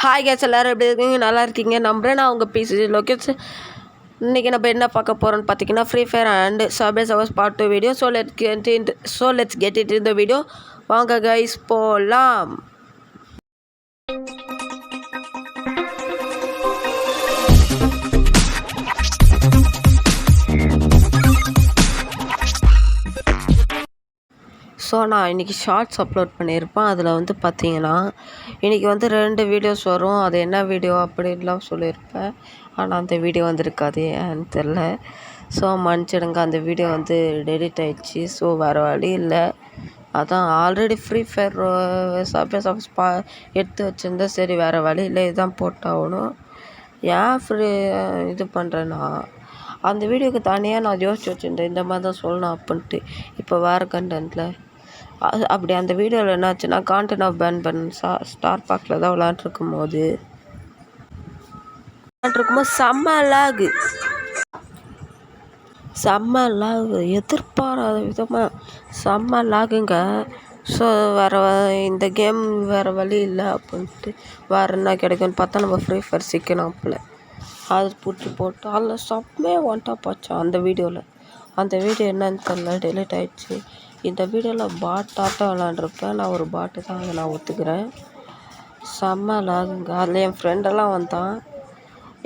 Hi guys, எல்லோரும் எப்படி இருக்கீங்க? நல்லா இருக்கீங்க நம்புகிறேன். நான் உங்கள் பிசி லொக்கேஷ். இன்றைக்கி நம்ம என்ன பார்க்க போகிறோன்னு பார்த்தீங்கன்னா, Free Fire and Subway Surfers part 2 video. Let's get it இந்த வீடியோ. வாங்க கைஸ் போகலாம். ஸோ நான் இன்றைக்கி ஷார்ட்ஸ் அப்லோட் பண்ணியிருப்பேன். அதில் வந்து பார்த்தீங்கன்னா இன்றைக்கி வந்து 2 வீடியோஸ் வரும். அது என்ன வீடியோ அப்படின்லாம் சொல்லியிருப்பேன். ஆனால் அந்த வீடியோ வந்திருக்காது, ஏன்னு தெரில. ஸோ மன்னிச்சிடுங்க, அந்த வீடியோ வந்து டெலிட் ஆகிடுச்சு. ஸோ வேறு வழி இல்லை. அதான் ஆல்ரெடி ஃப்ரீ ஃபயர் சப்ஸ் எடுத்து வச்சுருந்தேன். சரி வேறு வழி இல்லை, இதுதான் போட்டாகணும். ஏன் இது பண்ணுறேன்னா, அந்த வீடியோவுக்கு தனியாக நான் யோசிச்சு வச்சுருந்தேன், இந்த மாதிரி தான் சொல்லணும் அப்படின்ட்டு. இப்போ வேறு கண்டென்ட்டில் அப்படி அந்த வீடியோவில் என்னாச்சுன்னா, கான்டென்ட் ஆஃப் பேன் பண்ண ஸ்டார் பார்க்கில் தான் விளாண்டுருக்கும் போது செம்ம லாகு எதிர்பாராத விதமாக செம்ம லாகுங்க. ஸோ வேறு இந்த கேம் வேறு வழி இல்லை அப்படின்ட்டு வேறு என்ன கிடைக்கும்னு பார்த்தா நம்ம ஃப்ரீ ஃபயர் சிக்கணும் அப்போல அது போட்டு அதில் செம்மையாக ஒன்ட்டா போச்சு. அந்த வீடியோவில் அந்த வீடியோ என்னன்னு தெரியல, டெலிட் ஆகிடுச்சு. இந்த வீடியோவில் பாட்டாட்டம் விளாண்டுருப்பேன். நான் ஒரு பாட்டு தான், அதை நான் ஒத்துக்கிறேன். செம்ம லாகுங்க. அதில் என் ஃப்ரெண்டெல்லாம் வந்தான்.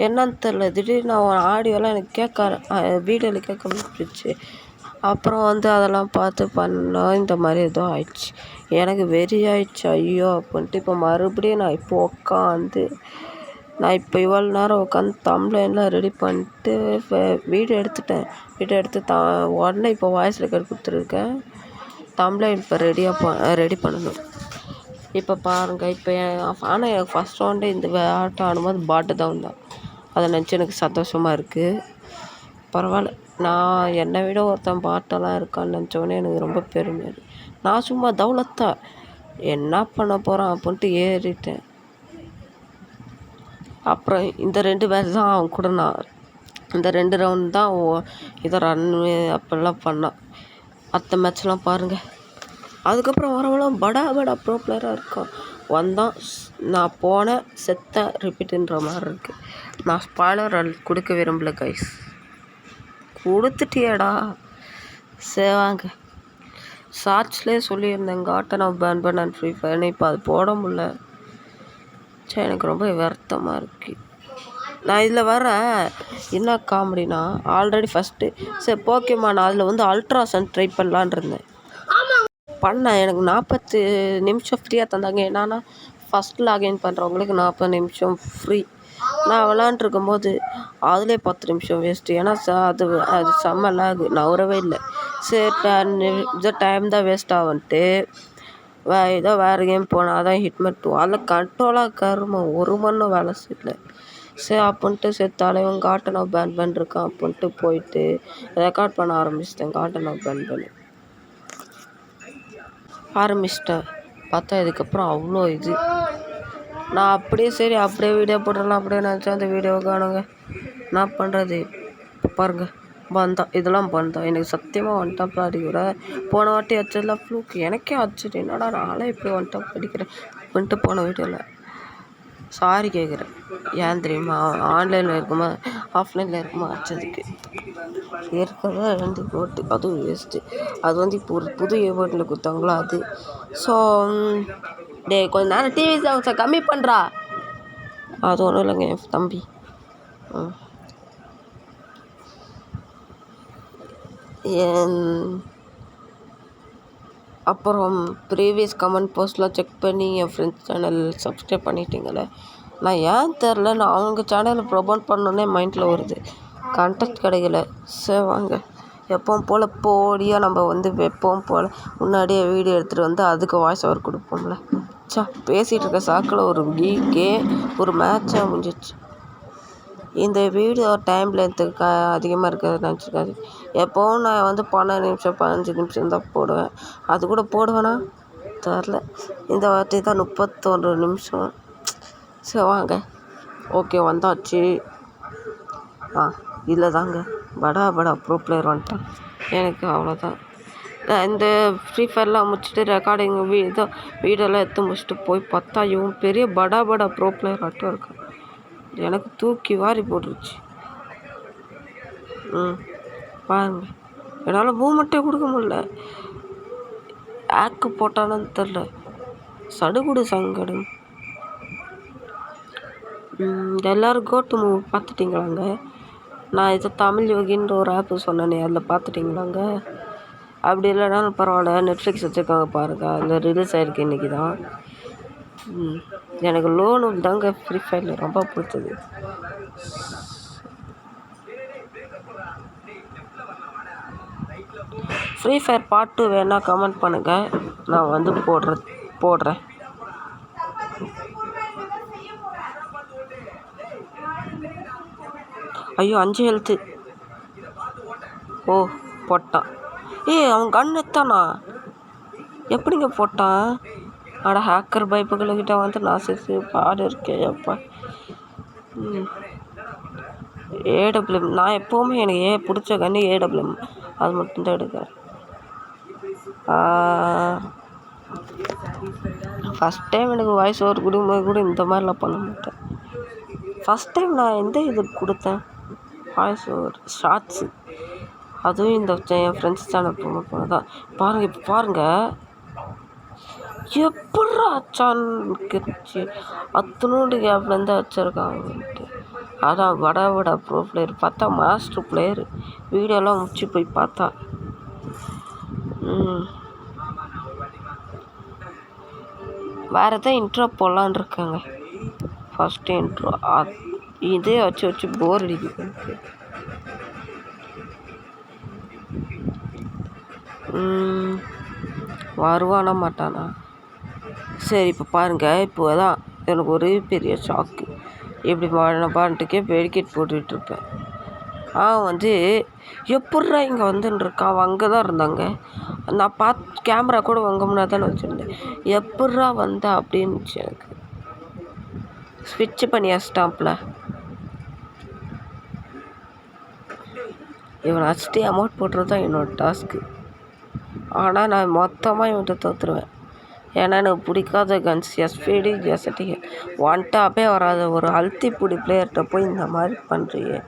என்னன்னு தெரில, திடீர்னு அவன் ஆடியோலாம் எனக்கு வீடியோவில் கேட்க முடிஞ்சிச்சு. அப்புறம் வந்து அதெல்லாம் பார்த்து பண்ணோம். இந்த மாதிரி ஏதோ ஆயிடுச்சு. எனக்கு வெறி ஆயிடுச்சு, ஐயோ அப்படின்ட்டு. இப்போ மறுபடியும் நான் இவ்வளோ நேரம் உட்காந்து தம்ப்லைன்லாம் ரெடி பண்ணிட்டு வீடியோ எடுத்துட்டேன். வீடியோ எடுத்து உடனே இப்போ வாய்ஸ் ரெக்கார்ட் கொடுத்துருக்கேன். தம்ப்லைன் இப்போ ரெடி பண்ணணும். இப்போ பாருங்கள். இப்போ ஆனால் எனக்கு ஃபஸ்ட் ரவுண்டே இந்த ஆட்டம் ஆடும்போது பாட்டு தான் வந்தான். அதை நினச்சி எனக்கு சந்தோஷமாக இருக்குது. பரவாயில்ல, நான் என்னை விட ஒருத்தன் பாட்டெல்லாம் இருக்கான்னு நினச்சோடனே எனக்கு ரொம்ப பெருமை. நான் சும்மா தௌலத்தா என்ன பண்ண போகிறேன் அப்படின்ட்டு ஏறிட்டேன். அப்புறம் இந்த 2 மேட்ச் தான் அவன் கூட நான் இந்த 2 ரவுண்ட் தான் இதை ரன் அப்படிலாம் பண்ணான். மற்ற மேட்ச்லாம் பாருங்கள். அதுக்கப்புறம் வரவெல்லாம் படா ப்ரோ பிளேயராக இருக்கான். வந்தான், நான் போனேன், செத்தேன், ரிப்பீட்டுன்ற மாதிரி இருக்குது. நான் ஸ்பாய்லர் கொடுக்க விரும்பல கைஸ். கொடுத்துட்டியடா. சேவாங்க ஷார்ட்ஸ்லேயே சொல்லியிருந்தேன், காட்டன் ஆஃப் பேன் பண்ண அண்ட் ஃப்ரீ ஃபயர்னு. இப்போ அது போட முடில. சரி, எனக்கு ரொம்ப வருத்தமாக இருக்குது. நான் இதில் வர என்ன காமெடினா, ஆல்ரெடி ஃபஸ்ட்டு சரி போக்கேமான் அதில் வந்து அல்ட்ராசன் ட்ரை பண்ணலான் இருந்தேன். பண்ணேன். எனக்கு 40 நிமிஷம் ஃப்ரீயாக தந்தாங்க. என்னன்னா ஃபஸ்ட் லாகின் பண்ணுறவங்களுக்கு 40 நிமிஷம் ஃப்ரீ. நான் விளாண்டுருக்கும் போது அதிலே 10 நிமிஷம் வேஸ்ட்டு. ஏன்னா அது செம்ம லாகு, நவரவே இல்லை. சரி டைம் தான் வேஸ்ட் ஆகுன்ட்டு ஏதோ வேறு கேம் போனால் அதான் ஹிட்மேன் 2. அதில் கண்ட்ரோலாக கருமம் ஒரு மண்ணும் வேலை செய்யல. சரி அப்படின்ட்டு சரி தலைவன் காட்டன் ஆஃப் பேன் பண்ணிருக்கான் அப்படின்ட்டு போயிட்டு ரெக்கார்ட் பண்ண ஆரம்பிச்சிட்டேன். காட்டன் ஆஃப் பேன் பண்ணி ஆரம்பிச்சிட்டேன். பார்த்தா இதுக்கப்புறம் அவ்வளோ இது. நான் அப்படியே வீடியோ போட்டுடலாம் அப்படியே நினச்சேன். அந்த வீடியோவை காணுங்க. நான் பண்ணுறது பாருங்கள். இதெல்லாம் பந்தான். எனக்கு சத்தியமாக ஒன் டாப் அடிக்கிற. போன வாட்டி அடிச்சதெல்லாம் ஃப்ளூக்கு. எனக்கே ஆச்சு, என்னடா நானே இப்படி ஒன் டாப் அடிக்கிறேன் அப்படின்ட்டு போன வீடியோவில் சாரி கேட்குறேன். ஏன் தெரியுமா, ஆன்லைனில் இருக்குமா ஆஃப்லைனில் இருக்குமா அடிச்சதுக்கு இருக்கிறதா 2 போட்டு அதுவும் வேஸ்ட்டு. அது வந்து இப்போ ஒரு புது ஏபோட்டில் கொடுத்தாங்களோ அது. ஸோ கொஞ்சம் நேரம் டிவி சாங்ஸை கம்மி பண்ணுறா. அது ஒன்றும் இல்லைங்க என் தம்பி. அப்புறம் ப்ரீவியஸ் கமெண்ட் போஸ்ட்லாம் செக் பண்ணி என் ஃப்ரெண்ட்ஸ் சேனல் சப்ஸ்கிரைப் பண்ணிட்டீங்களே. நான் ஏன் தெரில, நான் அவங்க சேனலை ப்ரொமோட் பண்ணோன்னே மைண்டில் வருது. கண்டெக்ட் கிடைக்கல. சரி வாங்க, எப்பவும் போல் போடியாக நம்ம வந்து எப்பவும் போல் முன்னாடியே வீடியோ எடுத்துகிட்டு வந்து அதுக்கு வாய்ஸ் ஓவர் கொடுப்போம்ல. பேசிகிட்டு இருக்க சாக்கில் ஒரு மேட்சாக முடிஞ்சிச்சு. இந்த வீடியோ டைம் லென்த்துக்கு அதிகமாக இருக்கிறது நினச்சிருக்காது. எப்போவும் நான் வந்து 12 நிமிஷம் 15 நிமிஷம் தான் போடுவேன். அது கூட போடுவேனா தெரில. இந்த வாட்டி தான் 31 நிமிஷம். சரி வாங்க. ஓகே வந்தாச்சு. இல்லை தாங்க, படா ப்ரோ பிளேயர் வந்துட்டான். எனக்கு அவ்வளோதான். இந்த ஃப்ரீ ஃபயர்லாம் முடிச்சுட்டு ரெக்கார்டிங் ஏதோ வீடியோலாம் எடுத்து முடிச்சுட்டு போய் பார்த்தா இவன் பெரிய படா ப்ரோ பிளேயர் ஆட்டம் இருக்கான். எனக்கு தூக்கி வாரி போட்டுருச்சு. பாருங்க, என்னால் மூமெண்ட்டே கொடுக்க முடியல. ஆக்கு போட்டானு தெரில, சடுகுடு சங்கடம். எல்லோரும் கோட்டு மூவி பார்த்துட்டிங்களாங்க? நான் இது தமிழ் யோகின்ற ஒரு ஆப்பு சொன்னேனே, அதில் பார்த்துட்டிங்களாங்க? அப்படி இல்லைனாலும் பரவாயில்ல, நெட்ஃப்ளிக்ஸ் வச்சுருக்காங்க பாருங்கள், அதில் ரிலீஸ் ஆகிருக்கு இன்றைக்கி தான். எனக்கு லோனு தாங்க ஃப்ரீ ஃபயரில் ரொம்ப பிடிச்சது. ஃப்ரீ ஃபயர் பார்ட் 2 வேணால் கமெண்ட் பண்ணுங்கள், நான் வந்து போடுறேன். ஐயோ 5 ஹெல்த்து. ஓ போட்டான். அவன் கன் எத்தானா? எப்படிங்க போட்டான்? அட ஹேக்கர் பைப்புகள்கிட்ட வந்து நான் சேர்த்து பாடு இருக்கேன் அப்பா. ஏடபிள்யூஎம் நான் எப்போவுமே எனக்கு பிடிச்ச கன்று ஏடபிள்யூஎம், அது மட்டும்தான் எடுக்கிறேன். ஃபஸ்ட் டைம் எனக்கு வாய்ஸ் ஓவர் கொடுக்கும்போது கூட இந்த மாதிரிலாம் பண்ண மாட்டேன். ஃபஸ்ட் டைம் நான் எந்த இதுக்கு கொடுத்தேன் வாய்ஸ் ஓவர்? ஷார்ட்ஸு, அதுவும் இந்த என் ஃப்ரெண்ட்ஸ் சேனல் தான். பாருங்கள், இப்போ பாருங்கள் எப்படா அச்சான்னு அத்தனோண்டு கேப்லேருந்து வச்சுருக்காங்கன்ட்டு. அதான் வட ப்ரோ பிளேயர், பார்த்தா மாஸ்டர் பிளேயர். வீடியோலாம் முடிச்சு போய் பார்த்தா வேறு எதாவது இன்ட்ரோ போடலான் இருக்காங்க. ஃபஸ்ட்டு இன்ட்ரோ இதே வச்சு போர் அடிக்குது எனக்கு. வருவானா மாட்டானா? சரி, இப்போ பாருங்கள், இப்போ தான் எனக்கு ஒரு பெரிய ஷாக்கு. இப்படி பாட்டுக்கே வெடிக்கெட் போட்டுட்ருப்பேன். வந்து எப்பட்றா இங்கே வந்துன்னுருக்கான்? அவன் அங்கே தான் இருந்தாங்க. நான் கேமரா கூட வாங்க முன்னாடி தானே வச்சுருந்தேன். எப்பட்றா வந்தா அப்படின்னுச்சு எனக்கு. ஸ்விட்ச் பண்ணி ஸ்டாம்பில் இவனை அடிச்சுட்டு அமௌண்ட் போட்டுறது தான் என்னோடய டாஸ்க்கு. ஆனால் நான் மொத்தமாக இவன்கிட்ட தோற்றுருவேன். ஏன்னா எனக்கு பிடிக்காத கன்ஸ் எஸ்பிடி எஸ்டி ஒன்டாப்பே வராது. ஒரு அல்த்தி பிடி பிளேயர்கிட்ட போய் இந்த மாதிரி பண்ணுறியே,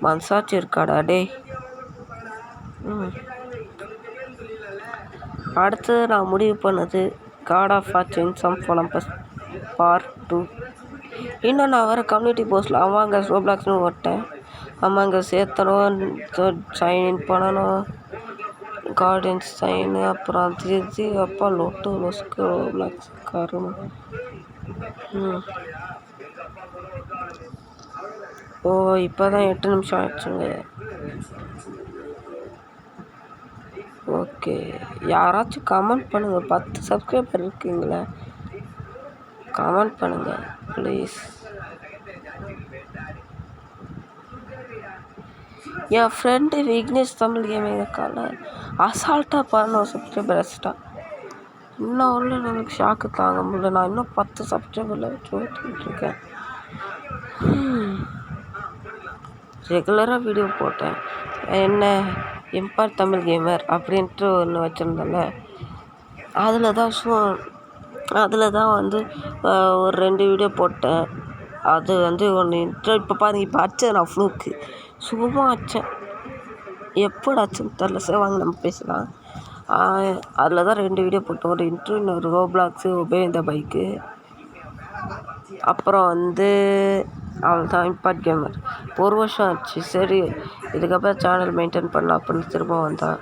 மனசாட்சி இருக்காடா டே. அடுத்தது நான் முடிவு பண்ணது God of War chains Olympus part 2. இன்னும் நான் வேறு கம்யூனிட்டி போஸ்ட்டில் அங்கே ரோப்ளாக்ஸ்னு ஓட்டேன். அங்கே சேர்த்தணும், சைன்இன் பண்ணணும், கார்டன்ஸ் சைனு, அப்புறம் அது அப்பா லொட்டு லொஸ்க்கு ரோப்ளாக்ஸ் கரும. ஓ இப்போ தான் 8 நிமிஷம் ஆயிடுச்சுங்க. ஓகே, யாராச்சும் கமெண்ட் பண்ணுங்கள். 10 சப்ஸ்கிரைபர் இருக்கீங்களே, கமெண்ட் பண்ணுங்கள் please. N friend Vignesh Tamil gaming இருக்கால, அசால்ட்டாக 11 சப்ஸ்கிரைபர் வச்சுட்டான். இன்னும் உள்ள எனக்கு ஷாக்கு தாங்க முடியல. நான் இன்னும் 10 சப்ஸ்கிரைபரில் வச்சு ஓட்டிகிட்ருக்கேன். ரெகுலராக வீடியோ போட்டேன். என்ன இம்பார்ட் தமிழ் கேமர் அப்படின்ட்டு ஒன்று வச்சுருந்தேன்ல, அதில் தான் வந்து ஒரு 2 வீடியோ போட்டேன். அது வந்து ஒன்று இன்ட்ரோ. இப்போ பாருங்க, இப்போ அடிச்சது நான் ஃப்ளூக்கு சும்மா அடித்தேன். எப்போது அடிச்சேன்னு தெரில. சரி வாங்க நம்ம பேசலாம். அதில் தான் 2 வீடியோ போட்டோம். ஒரு இன்ட்ரோ, இன்னொரு ரோப்ளாக்ஸு, ஒபே இந்த பைக்கு. அப்புறம் வந்து அவ்வளோதான், இம்பார்ட் கேமர். 1 வருஷம் ஆச்சு. சரி இதுக்கப்புறம் சேனல் மெயின்டைன் பண்ணலாம் அப்படின்னு திரும்ப வந்தேன்.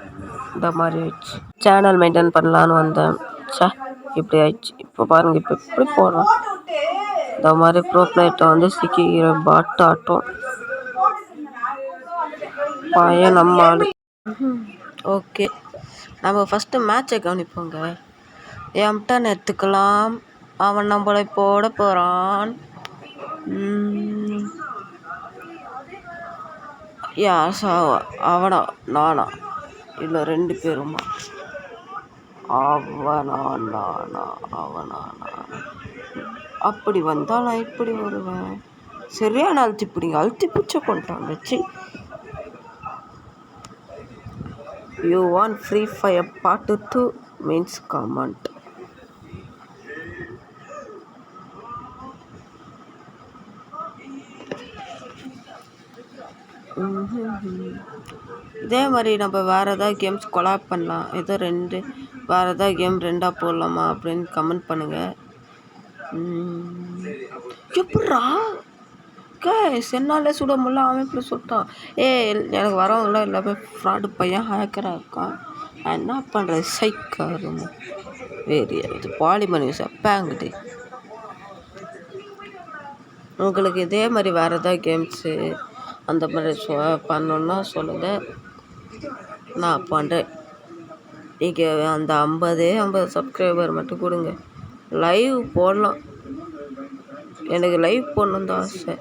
இந்த மாதிரி ஆயிடுச்சு. சேனல் மெயின்டைன் பண்ணலான்னு வந்தேன். இப்படி ஆயிடுச்சு. இப்போ பாருங்கள், இப்போ எப்படி போகிறோம். இந்த மாதிரி ப்ரோ பிளேயர்கிட்ட வந்து சிக்கிக்கிற பாட்டு ஆட்டம் பையன் நம்ம ஆளு. ஓகே, நம்ம ஃபஸ்ட்டு மேட்சை கவனிப்போங்க. எம்டன் எடுத்துக்கலாம். அவன் நம்மளை போட போகிறான். அவனா நானா இல்லை 2 பேருமா? அவனா நானா? அப்படி வந்தால் நான் இப்படி வருவேன். சரியான அழுத்தி பிடிச்ச கொண்டான் வச்சு. You want free fire part 2 means comment. இதே மாதிரி நம்ம வேறு ஏதாவது கேம்ஸ் கொலாப் பண்ணலாம். ஏதோ வேறு ஏதாவது கேம் 2ஆக போடலாமா அப்படின்னு கமெண்ட் பண்ணுங்கள். எப்பட்றா சென்னாலே சுட முடியல, அவன் இப்படி சுட்டான். எனக்கு வரவங்களாம் எல்லாமே ஃப்ராடு பையன், ஹேக்கராக இருக்கான். நான் என்ன பண்ணுறது? சைக்காரும் வேறு இது பாலிமணி சப்பாங்கிட்டு. உங்களுக்கு இதே மாதிரி வேறு ஏதாவது கேம்ஸு அந்த மாதிரி பண்ணணுன்னா சொல்லுங்கள், நான் பண்ணுறேன். நீங்கள் அந்த 50 சப்ஸ்கிரைபர் மட்டும் கொடுங்க, லைவ் போடலாம். எனக்கு லைவ் போடணும் தான் ஆசை.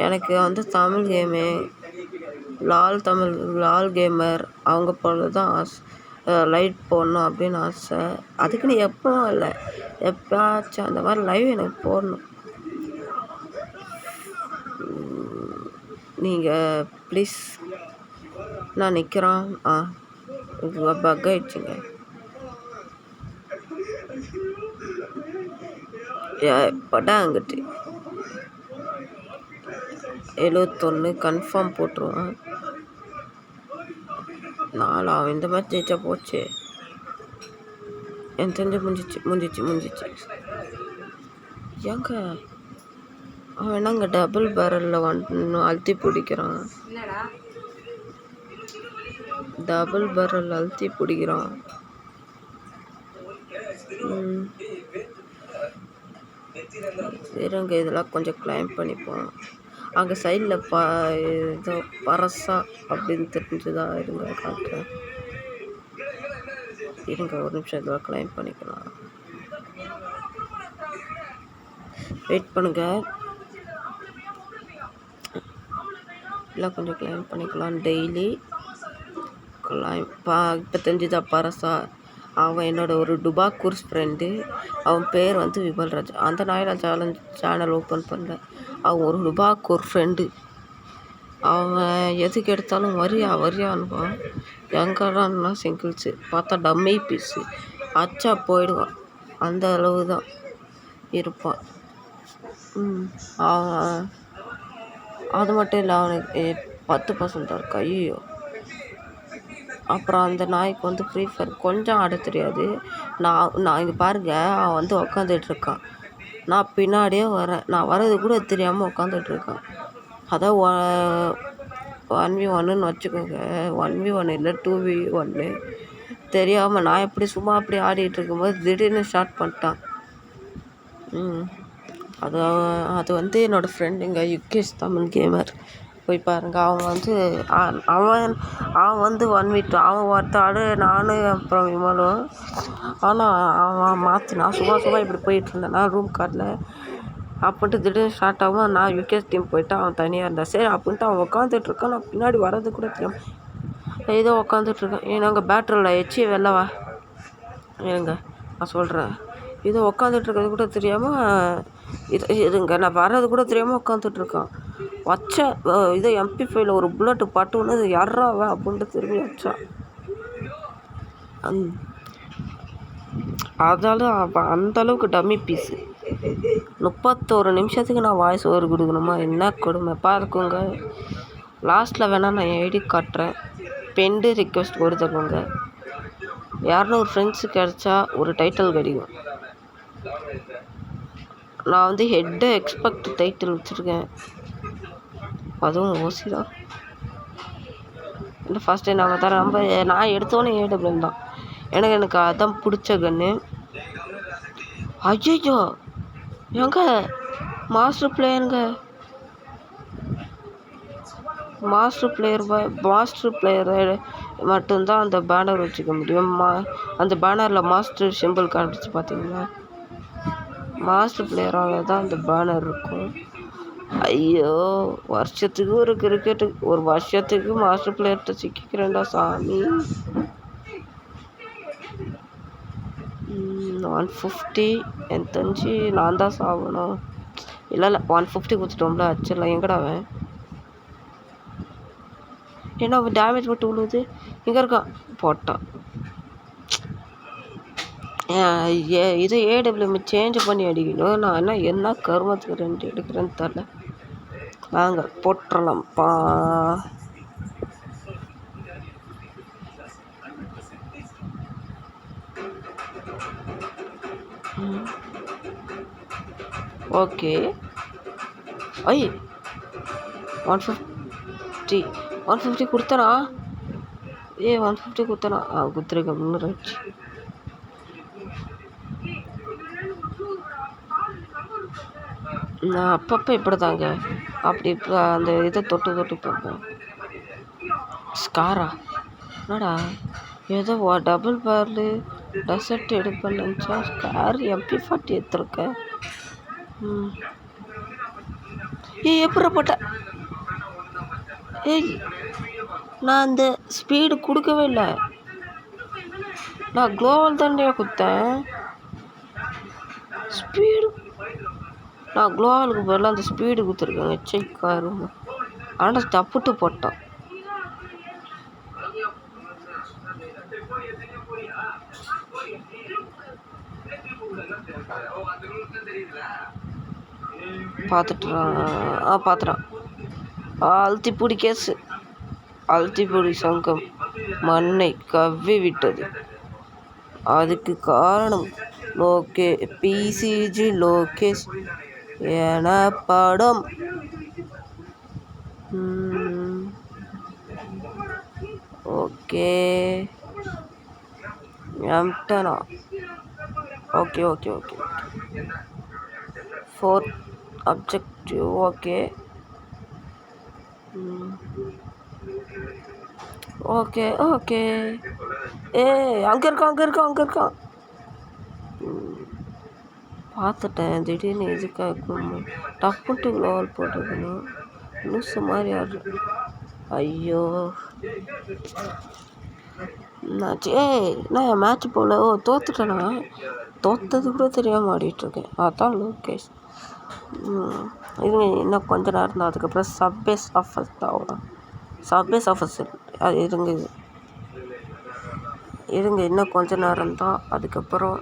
எனக்கு வந்து தமிழ் கேமு லால் கேமர் அவங்க போல தான் ஆசை, லைவ் போடணும் அப்படின்னு ஆசை. அதுக்குன்னு எப்பவும் இல்லை, எப்போயாச்சும் அந்த மாதிரி லைவ் எனக்கு போடணும். நீங்கள் ப்ளீஸ், நான் நிற்கிறேன். பக் ஆயிடுச்சுங்க. படாங்கிட்டு 71 கன்ஃபார்ம் போட்டுருவான். 4 அவன் இந்த மாதிரி ஜெயிச்சா போச்சு. எனக்கு தெரிஞ்சு முடிஞ்சிச்சு. ஏங்க அவன் என்னங்க டபுள் பேரலில் அழுத்தி பிடிக்கிறான். டபுள் பேரல் அழுத்தி பிடிக்கிறான். இருங்க, இதெல்லாம் கொஞ்சம் கிளைம் பண்ணிப்போம். அங்கே சைடில் ஏதோ பரசா அப்படின்னு தெரிஞ்சுதா? இருங்க காட்டுறேன். இருங்க ஒரு நிமிஷம், இதெல்லாம் கிளைம் பண்ணிக்கலாம். வெயிட் பண்ணுங்க, எல்லாம் கொஞ்சம் கிளைம் பண்ணிக்கலாம். டெய்லி கிளைம் இப்போ தெரிஞ்சுதா? பரசா அவன் என்னோட ஒரு டுபாக்கூர்ஸ் ஃப்ரெண்டு. அவன் பேர் வந்து விமல்ராஜ். அந்த நாயில் சேனல் ஓப்பன் பண்ணல. அவன் ஒரு டுபாக்கூர் ஃப்ரெண்டு. அவன் எதுக்கு எடுத்தாலும் வரியான்னுவான். எங்கடான்னா சிங்கிள்ஸு பார்த்தா டம்மி பீஸு அச்சா போயிடுவான். அந்த அளவு தான் இருப்பான். அவன் அது மட்டும் இல்லை, அவனுக்கு 10% இருக்கா. ஐயோ. அப்புறம் அந்த நாய்க்கு வந்து ஃப்ரீ ஃபயர் கொஞ்சம் ஆட தெரியாது. நான் இங்கே பாருங்கள், அவன் வந்து உக்காந்துட்ருக்கான். நான் பின்னாடியே வரேன். நான் வர்றது கூட தெரியாமல் உக்காந்துட்ருக்கான். அதான் 1v1ன்னு வச்சுக்கோங்க. 1v1 இல்லை, 2v1 தெரியாமல் நான் எப்படி சும்மா அப்படி ஆடிட்டு இருக்கும்போது திடீர்னு ஸ்டார்ட் பண்ணிட்டான். அது வந்து என்னோடய ஃப்ரெண்டுங்க, யுகேஷ் தமிழ் கேமர். போய் பாருங்கள். அவன் வந்து 1v2 அவன் ஒருத்தாடு, நானும் அப்புறம் விமலும். ஆனால் அவன் நான் சும்மா இப்படி போயிட்டுருந்தேன். நான் ரூம் கார்டில் அப்படின்ட்டு திடீர்னு ஸ்டார்ட் ஆகும். நான் யுகேஷ் டீம் போயிட்டு அவன் தனியாக இருந்தான். சரி அப்படின்ட்டு அவன் உட்காந்துட்ருக்கான். நான் பின்னாடி வர்றது கூட தெரியாமல் ஏதோ உட்காந்துட்ருக்கேன். நாங்கள் பேட்டரியில் எச்சி வெளிலவா ஏங்க நான் சொல்கிறேன். இதோ உட்காந்துட்ருக்கிறது கூட தெரியாமல் இதுங்க நான் வர்றது கூட தெரியாமல் உட்காந்துட்ருக்கான். வச்சேன் இதை MP5 ஒரு புல்லட்டு பட்டுன்னு யாராவ அப்படின்ட்டு திரும்பி வச்சான். அதால அந்தளவுக்கு டம்மி பீஸு. 31 நிமிஷத்துக்கு நான் வாய்ஸ் ஓவர் கொடுக்கணுமா? என்ன கொடுமை பார்க்குங்க. லாஸ்ட்டில் வேணால் நான் ஐடி காட்டுறேன். பெண்டு ரிக்வெஸ்ட் கொடுத்துக்கோங்க. 200 ஃப்ரெண்ட்ஸு கிடச்சா ஒரு டைட்டில் கிடைக்கும். நான் வந்து ஹெட்டு எக்ஸ்பெக்ட் டைட்டில் வச்சுருக்கேன். அதுவும் ஓசி தான். இல்லை ஃபஸ்ட் டைம் நாங்கள் தர நான் எடுத்தோன்னே AWM தான். எனக்கு அதான் பிடிச்ச கன்று. ஐயோ எங்க மாஸ்டர் பிளேயரை மட்டும்தான் அந்த பேனர் வச்சுக்க முடியும். அந்த பேனரில் மாஸ்டர் சிம்பிள் காமிச்சு பார்த்தீங்கன்னா மாஸ்டர் பிளேயரால் தான் அந்த பேனர் இருக்கும். ஐயோ, வருஷத்துக்கு ஒரு கிரிக்கெட்டுக்கு ஒரு வருஷத்துக்கு மாஸ்டர் பிளேயர்கிட்ட சிக்கிக்கிறேன்டா சாமி. 150 என் தெரிஞ்சு நான் தான் சாகணும். இல்லை 150 கொடுத்துட்டோம்ல, அச்சிடலாம். எங்கடாவன் ஏன்னா அவன் டேமேஜ் மட்டும் விழுவுது. இங்கே இருக்கான் போட்டான். இது ஏடபிள்யூஎம் சேஞ்ச் பண்ணி அடிக்கணும். நான் என்ன கருமத்துக்கு 2 எடுக்கிறேன்னு தெரில. வாங்க போட்டுடலாம்ப்பா. ஓகே. ஐ 150 கொடுத்தனா? 150 கொடுத்தனா? கொடுத்துருக்கேன். 300 ஆச்சு. நான் அப்பப்போ இப்படி தாங்க அப்படி அந்த இதை தொட்டு பார்ப்பேன். ஸ்காரா என்னடா ஏதோ டபுள் பேர்லு டெசர்ட் எடுப்பேன்னு நினச்சா ஸ்கார் MP40 எடுத்துருக்கேன். எப்படி போட்டேன்? நான் அந்த ஸ்பீடு கொடுக்கவே இல்லை. நான் குளோவல் தானே கொடுத்தேன். ஸ்பீடு நான் குளோவலுக்கு பதிலாக அந்த ஸ்பீடு கொடுத்துருக்கேங்க. செக்காரு ஆனால் தப்புட்டு போட்டான். பார்த்துட்டான். அழுத்திப்பூடி கேஸு. அழுத்திப்பூடி சங்கம் மண்ணை கவ்வி விட்டது. அதுக்கு காரணம் PCG லோகேஷ் எனப்படும். ஓகே எம்டனா. Okay 4th objective. ஓகே அங்கே இருக்கான். பார்த்துட்டேன். திடீர்னு எதுக்காக டப்புட்டு குளோவல் போட்டுக்கணும். லூசு மாதிரி ஆடு. ஐயோ நான் என் மேட்ச் போல. தோத்துட்டேனா? தோத்தது கூட தெரியாமல் ஆடிட்டுருக்கேன். அதான் லோகேஷ். இன்னும் கொஞ்ச நேரம் தான். அதுக்கப்புறம் சப்பேஸ் ஆஃபர்ஸ் தான் ஆகும். சப்பேஸ் ஆஃபர்ஸ் அது இருங்க இன்னும் கொஞ்ச நேரம் தான். அதுக்கப்புறம்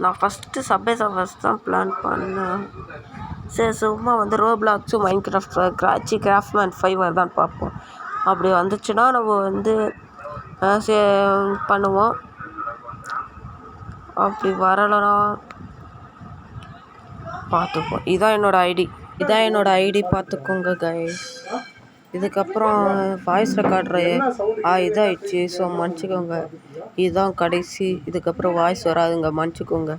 நான் ஃபஸ்ட்டு சப்பேஸ் ஆஃபர்ஸ் தான் பிளான் பண்ணேன். சரி சும்மா ரோப்ளாக்ஸு கிராஃப்ட்மேன் 5 தான் பார்ப்போம். அப்படி வந்துச்சுன்னா நம்ம பண்ணுவோம். அப்படி வரலைன்னா பார்த்துப்போம். இதான் என்னோடய ஐடி பார்த்துக்கோங்க கைஸ். இதுக்கப்புறம் வாய்ஸ் ரெக்கார்டரு இதாகிடுச்சு. ஸோ மன்னிச்சிக்கோங்க. இதுதான் கடைசி. இதுக்கப்புறம் வாய்ஸ் வராதுங்க, மன்னிச்சிக்கோங்க.